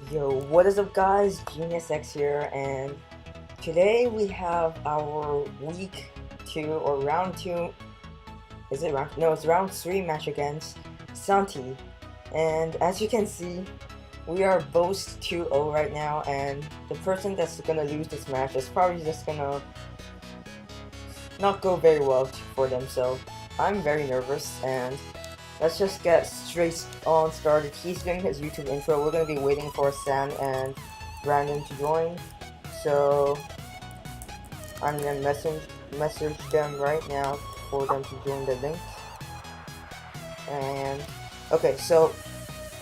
Yo, what is up guys? Genius X here, and today we have our week 2 or round 2, is it round? No, it's round 3 match against Santi. And as you can see, we are both 2-0 right now, and the person that's gonna lose this match is probably just gonna not go very well for them, so I'm very nervous, and let's just get straight on started. He's doing his YouTube intro. We're gonna be waiting for Sam and Brandon to join. So I'm gonna message them right now for them to join the link. And okay, so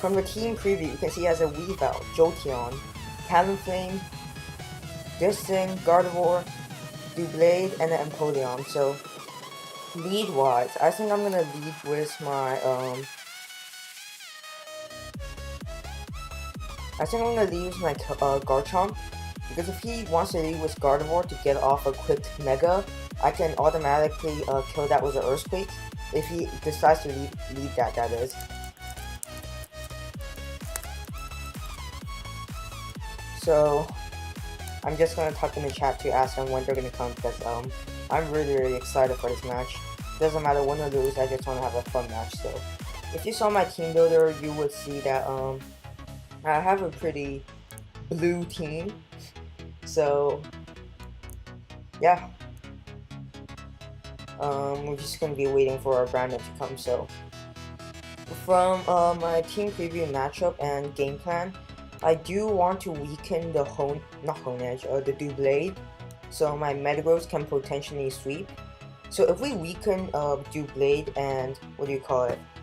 from the team preview, you can see he has a Weavile, Jolteon, Talonflame, Distant, Gardevoir, Doublade, and an Empoleon. So lead wise, I think I'm gonna lead with my Garchomp, because if he wants to lead with Gardevoir to get off a quick Mega, I can automatically kill that with an Earthquake, if he decides to lead that is. So I'm just gonna type in the chat to ask them when they're gonna come, because I'm really excited for this match. Doesn't matter win or lose, I just wanna have a fun match. So if you saw my team builder, you would see that I have a pretty blue team. So yeah. We're just gonna be waiting for our Brandon to come. So from my team preview matchup and game plan, I do want to weaken the the Doublade, so my Metagross can potentially sweep. So if we weaken Doublade and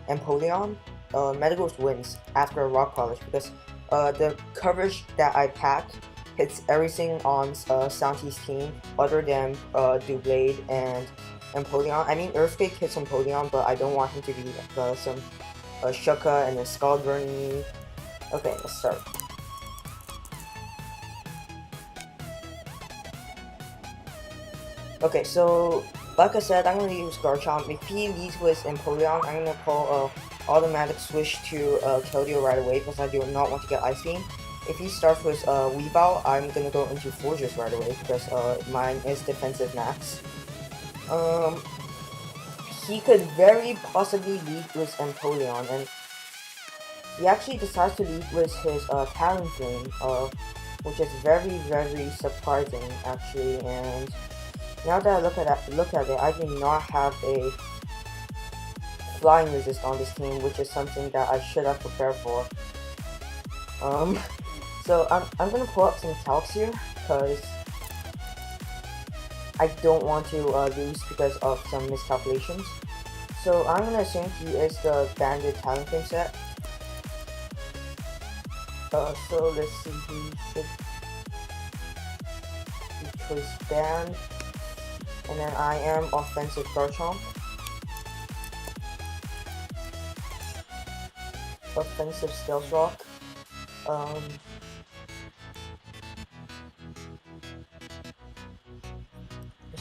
Empoleon, Metagross wins after a Rock Polish, because the coverage that I pack hits everything on Santi's team other than Doublade and Empoleon. I mean, Earthquake hits Empoleon, but I don't want him to be some Shuka and then Scald burning me. Okay, let's start. Okay, so like I said, I'm gonna use Garchomp. If he leads with Empoleon, I'm gonna pull automatic switch to Keldeo right away, because I do not want to get Ice Beam. If he starts with Weavile, I'm gonna go into Fortress right away, because mine is defensive max. He could very possibly lead with Empoleon, and he actually decides to lead with his Talonflame, which is very, very surprising actually. And now that I look at it, I do not have a flying resist on this team, which is something that I should have prepared for. So I'm gonna pull up some calcs here, because I don't want to lose because of some miscalculations. So I'm gonna assume he is the banded Talonflame set. So let's see, he should be choice band. And then I am offensive Garchomp. Offensive Stealth Rock.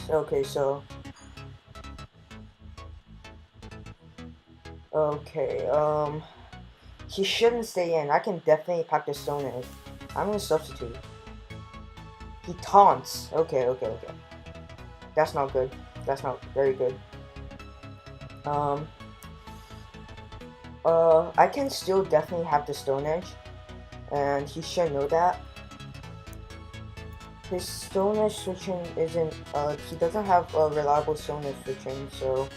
Okay, so he shouldn't stay in. I can definitely pack the Stone Edge. I'm gonna substitute. He taunts. Okay. That's not good. That's not very good. I can still definitely have the Stone Edge, and he should know that. His Stone Edge switching isn't, he doesn't have a reliable Stone Edge switching, so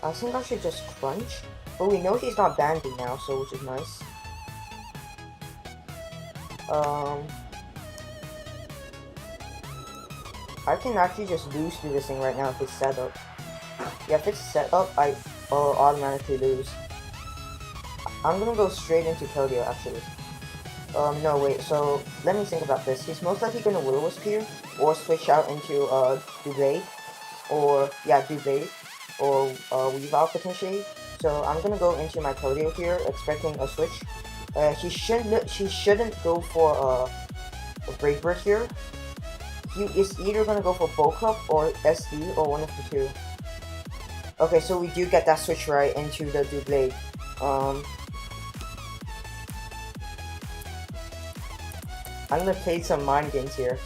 I think I should just crunch. But we know he's not banding now, so which is nice. I can actually just lose through this thing right now if it's set up. Yeah, if it's set up, I automatically lose. I'm gonna go straight into Keldeo actually. No wait, so let me think about this. He's most likely gonna Will-O-Wisp here, or switch out into Doublade, or Doublade, or Weavile potentially. So I'm gonna go into my Keldeo here, expecting a switch. He shouldn't go for a Brave Bird here. He is either gonna go for Bulk Up or SD, or one of the two. Okay, so we do get that switch right into the Doublade. I'm gonna play some mind games here.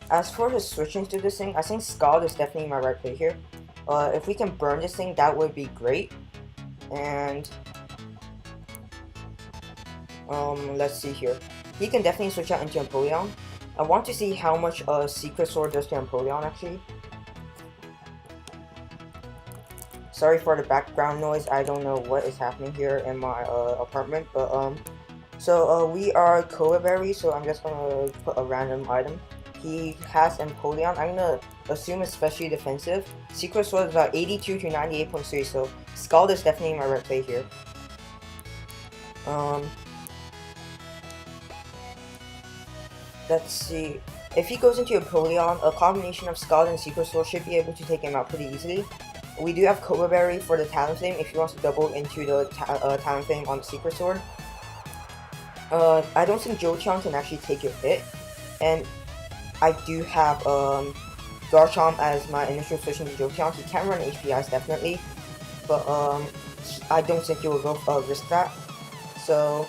As for his switching to this thing, I think Scald is definitely my right play here. If we can burn this thing, that would be great. And let's see here. He can definitely switch out into Empoleon. I want to see how much Secret Sword does to Empoleon actually. Sorry for the background noise. I don't know what is happening here in my apartment, but so we are Koa Berry, so I'm just gonna put a random item. He has Empoleon. I'm gonna assume especially defensive. Secret Sword is about 82 to 98.3, so Scald is definitely my right play here. Let's see. If he goes into Empoleon, a combination of Scald and Secret Sword should be able to take him out pretty easily. We do have Cobra Berry for the Talonflame if he wants to double into the Talonflame on the Secret Sword. I don't think Jochon can actually take your hit, and I do have Garchomp as my initial switching to Jochon. He can run HPIs definitely, but I don't think he will go risk that. So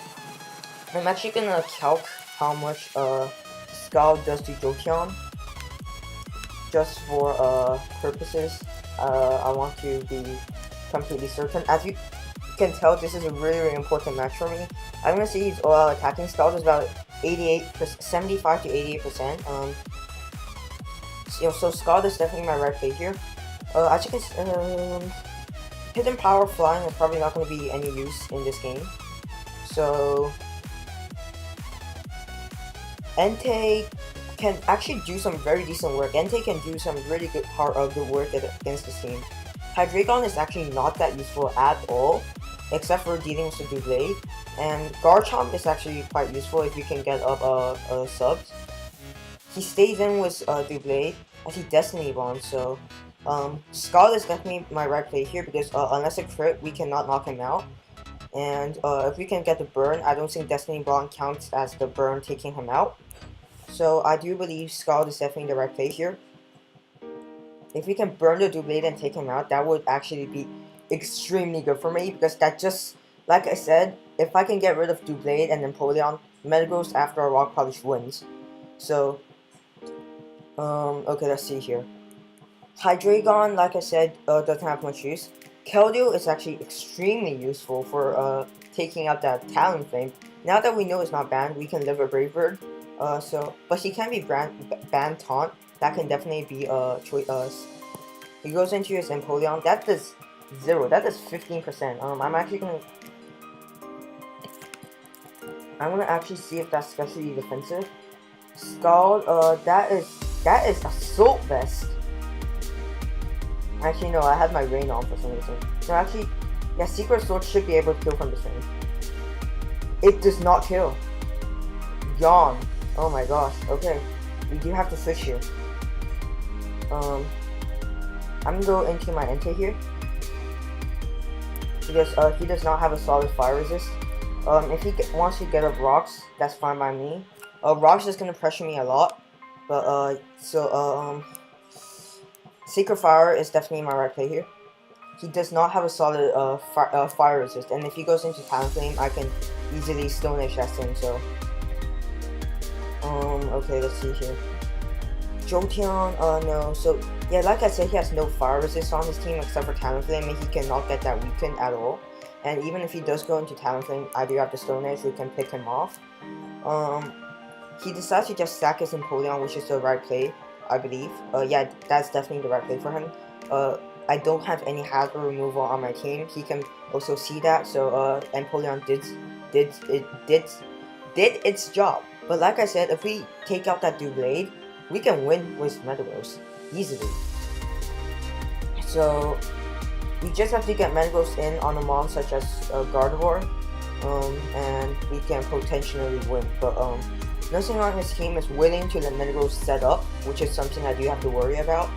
I'm actually gonna calc how much Scald does to Jochon, just for purposes. I want to be completely certain. As you can tell, this is a really important match for me. I'm gonna see his all-out attacking. Scald is about 75 to 88%. So Scald is definitely my right play here. As you can, Hidden Power Flying is probably not going to be any use in this game. So Entei can actually do some very decent work. Entei can do some really good work against this team. Hydreigon is actually not that useful at all, except for dealing with the Doublade. And Garchomp is actually quite useful if you can get up subs. He stays in with Doublade as he Destiny Bond, so Scald is definitely my right play here because unless a crit, we cannot knock him out. And if we can get the burn, I don't think Destiny Bond counts as the burn taking him out. So I do believe Scald is definitely the right play here. If we can burn the Doublade and take him out, that would actually be extremely good for me because that just, like I said, if I can get rid of Doublade and Empoleon, Metagross after a Rock Polish wins. So, okay, let's see here. Hydreigon, like I said, doesn't have much use. Keldeo is actually extremely useful for taking out that Talonflame. Now that we know it's not banned, we can live a Brave Bird. But he can be banned Taunt. That can definitely be a choice. He goes into his Empoleon. That does 0. That does 15%. I'm gonna actually see if that's specially defensive. Scald. That is Assault Vest. Actually, no. I had my Rain on for some reason. No, actually, yeah. Secret Sword should be able to kill from this thing. It does not kill. Yawn. Oh my gosh. Okay, we do have to switch here. I'm gonna go into my Entei here because he does not have a solid fire resist. If he wants to get up Rocks, that's fine by me. Rocks is gonna pressure me a lot, but Sacred Fire is definitely my right play here. He does not have a solid fire resist, and if he goes into Talonflame, I can easily Stone Edge that thing. So okay, let's see here. Jolteon, no. So yeah, like I said, he has no fire resist on his team except for Talonflame, and he cannot get that weakened at all. And even if he does go into Talonflame, I do have the Stone Edge, so we can pick him off. He decides to just stack his Empoleon, which is the right play, I believe. Yeah, that's definitely the right play for him. I don't have any hazard removal on my team. He can also see that, so Empoleon did its job. But like I said, if we take out that Doublade, we can win with Metagross easily. So we just have to get Metagross in on a mon such as Gardevoir, and we can potentially win. But nothing on his team is willing to let Metagross set up, which is something I do have to worry about.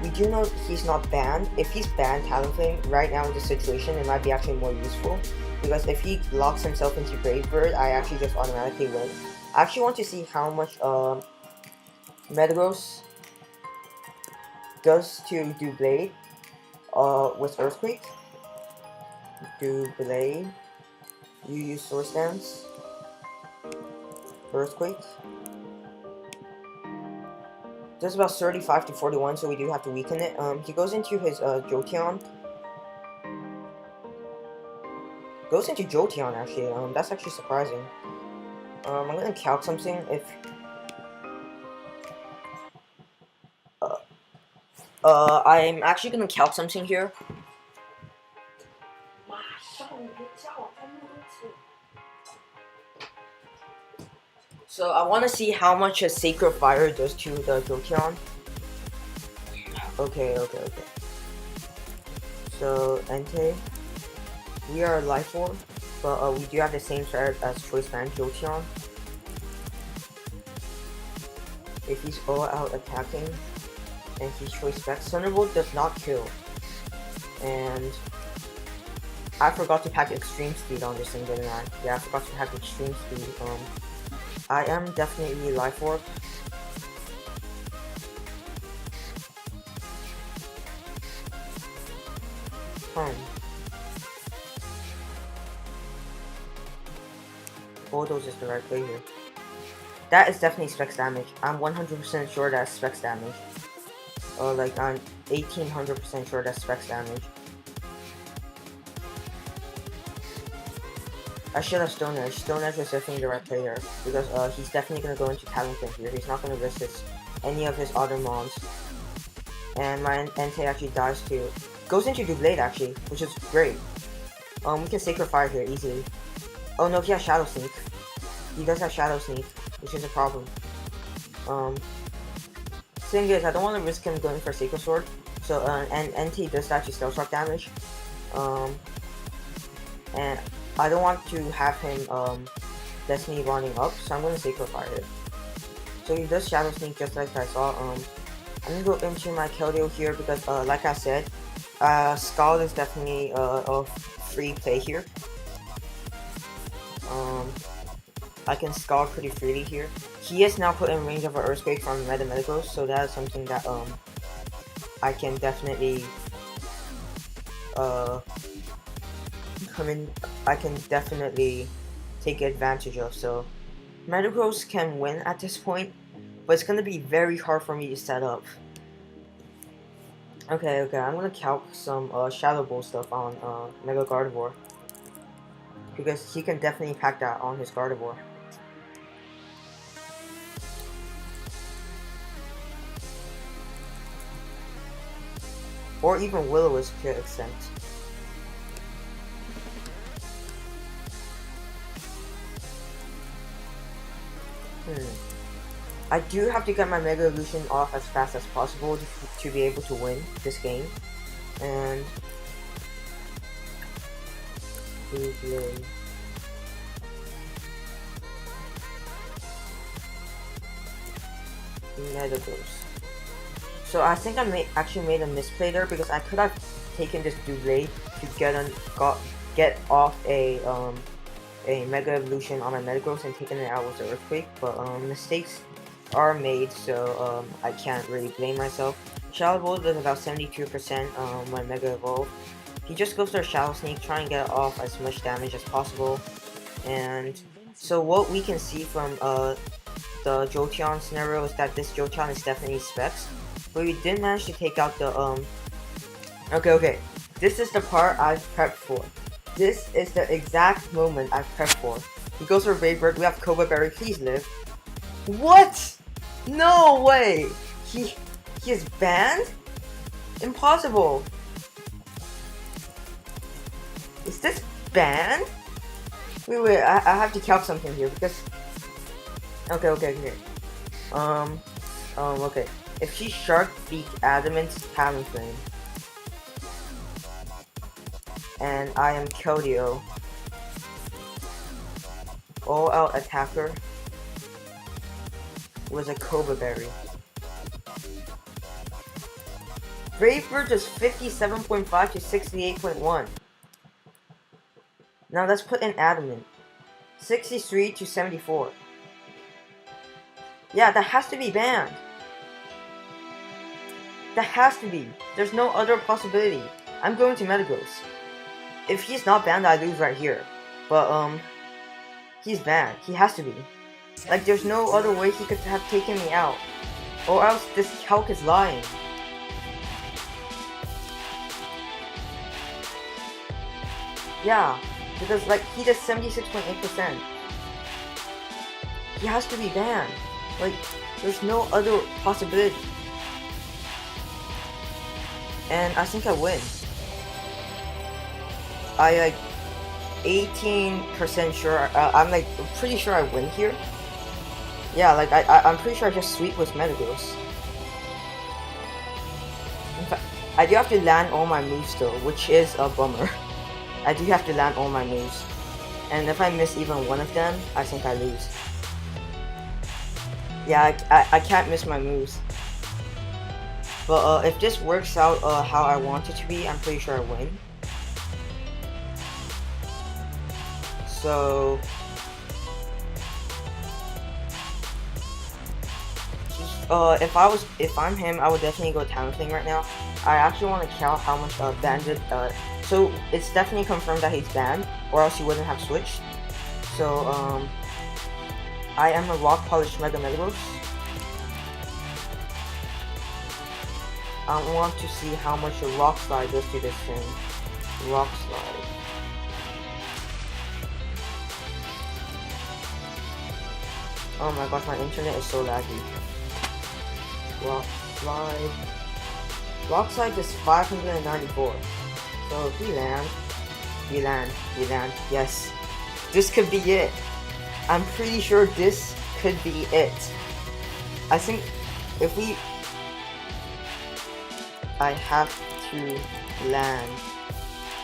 We do know he's not banned. If he's banned Talonflame right now in this situation, it might be actually more useful. because if he locks himself into Brave Bird, I actually just automatically win. I actually want to see how much Metagross does to do Blade with Earthquake. Do Blade. You use Source Dance. Earthquake. Does about 35 to 41, so we do have to weaken it. He goes into his Jolteon. Goes into Jolteon actually. That's actually surprising. I'm gonna calc something if. I'm actually gonna calc something here. So I want to see how much a Sacred Fire does to the Jolteon. Okay. So Entei, we are Life Orb, but we do have the same strat as Choice Band Jolteon. If he's all out attacking and he's Choice Specs, Thunderbolt does not kill. And I forgot to pack Extreme Speed on this thing, didn't I? Yeah, I forgot to pack Extreme Speed. I am definitely Life Orb. Bulldoze is the right play here. That is definitely Specs damage. I'm 100% sure that's Specs damage. Like I'm 1800% sure that's Specs damage. I should have Stone Edge. Stone Edge was definitely the right player because he's definitely gonna go into Talonflame here. He's not gonna risk any of his other mons. And my Entei actually dies too. Goes into Doublade actually, which is great. We can Sacred Fire here easily. Oh no, he has Shadow Sneak. He does have Shadow Sneak, which is a problem. Thing is, I don't want to risk him going for Sacred Sword. So, and Entei does actually Stealth Rock damage. And I don't want to have him Destiny running up, so I'm going to Sacred Fire it. So he does Shadow Sneak just like I saw. I'm going to go into my Keldeo here because, like I said, Scald is definitely a free play here. I can Scald pretty freely here. He is now put in range of an Earthquake from Metagross, so that is something that I can definitely I can definitely take advantage of. So Metagross can win at this point, but it's gonna be very hard for me to set up. Okay, I'm gonna calc some Shadow Ball stuff on Mega Gardevoir because he can definitely pack that on his Gardevoir. Or even Will-O-Wisp to an extent. I do have to get my Mega Evolution off as fast as possible to be able to win this game. And Metagross. So I think I actually made a misplay there because I could have taken this Doublade to get off a Mega Evolution on my Metagross and taken it out with the Earthquake, but mistakes are made, so I can't really blame myself. Shadow Ball does about 72% when Mega Evolve. He just goes for a Shadow Sneak, trying to get off as much damage as possible. And so what we can see from the Jolteon scenario is that this Jolteon is definitely Specs. But we did manage to take out the Okay. This is the part I've prepped for. This is the exact moment I've prepped for. He goes for Brave Bird. We have Cobra Berry. Please live. What? No way. He is banned? Impossible. Is this banned? Wait. I have to calc something here because. Okay. Okay. If she Shark Beak Adamant Talonflame, and I am Keldeo, all out attacker with a Cobra Berry. Brave Bird does 57.5 to 68.1. Now let's put in adamant. 63 to 74. Yeah, that has to be banned. That has to be. There's no other possibility. I'm going to Metagross. If he's not banned, I lose right here. But, he's banned. He has to be. Like, there's no other way he could have taken me out. Or else this calc is lying. Yeah, because, like, he does 76.8%. He has to be banned. Like, there's no other possibility. And I think I win. I like 18% sure. I'm like pretty sure I win here. Yeah, like I'm pretty sure I just sweep with Metagross. In fact, I do have to land all my moves though, which is a bummer. I do have to land all my moves, and if I miss even one of them, I think I lose. Yeah, I can't miss my moves. But if this works out how I want it to be, I'm pretty sure I win. So if I'm him, I would definitely go Talent Thing right now. I actually want to count how much banded. So it's definitely confirmed that he's banned, or else he wouldn't have switched. So I am a Rock Polish Mega Metagross. I want to see how much a Rock Slide does to this thing. Rock Slide. Oh my gosh, my internet is so laggy. Rock Slide. Rock Slide is 594. So if we land, yes. This could be it. I'm pretty sure this could be it. I think if we... I have to land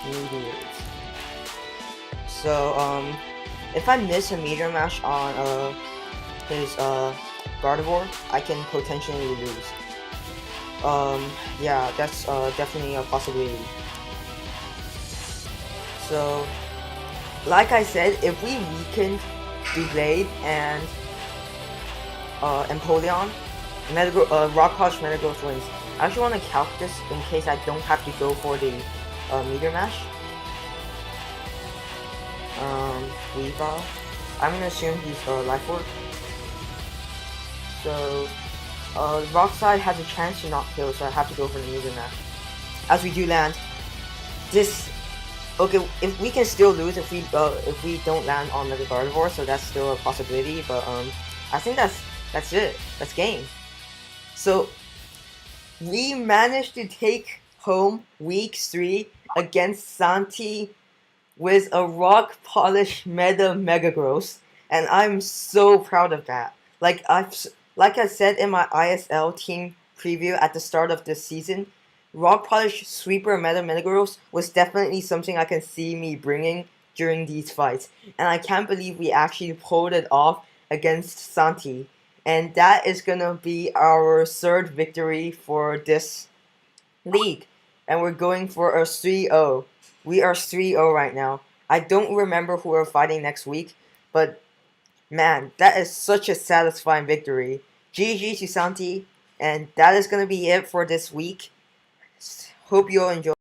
meteors. So, if I miss a meteor mash on, his, Gardevoir, I can potentially lose. Yeah, that's, definitely a possibility. So, like I said, if we weakened Doublade and Empoleon, Rock Polish Metagross wins. I actually want to calc this in case I don't have to go for the Meteor Mash. Weavile. I'm gonna assume he's Life Orb. So, Rock Slide has a chance to not kill, so I have to go for the Meteor Mash. As we do land, this. Okay, if we can still lose if we don't land on the Gardevoir, so that's still a possibility. But I think that's it. That's game. So we managed to take home week 3 against Santi with a Rock Polish Meta Metagross, and I'm so proud of that. Like I said in my ISL team preview at the start of this season, Rock Polish Sweeper Meta Metagross was definitely something I can see me bringing during these fights, and I can't believe we actually pulled it off against Santi. And that is gonna be our 3rd victory for this league. And we're going for a 3-0. We are 3-0 right now. I don't remember who we're fighting next week, but man, that is such a satisfying victory. GG to Santi, and that is gonna be it for this week. Hope you all enjoy.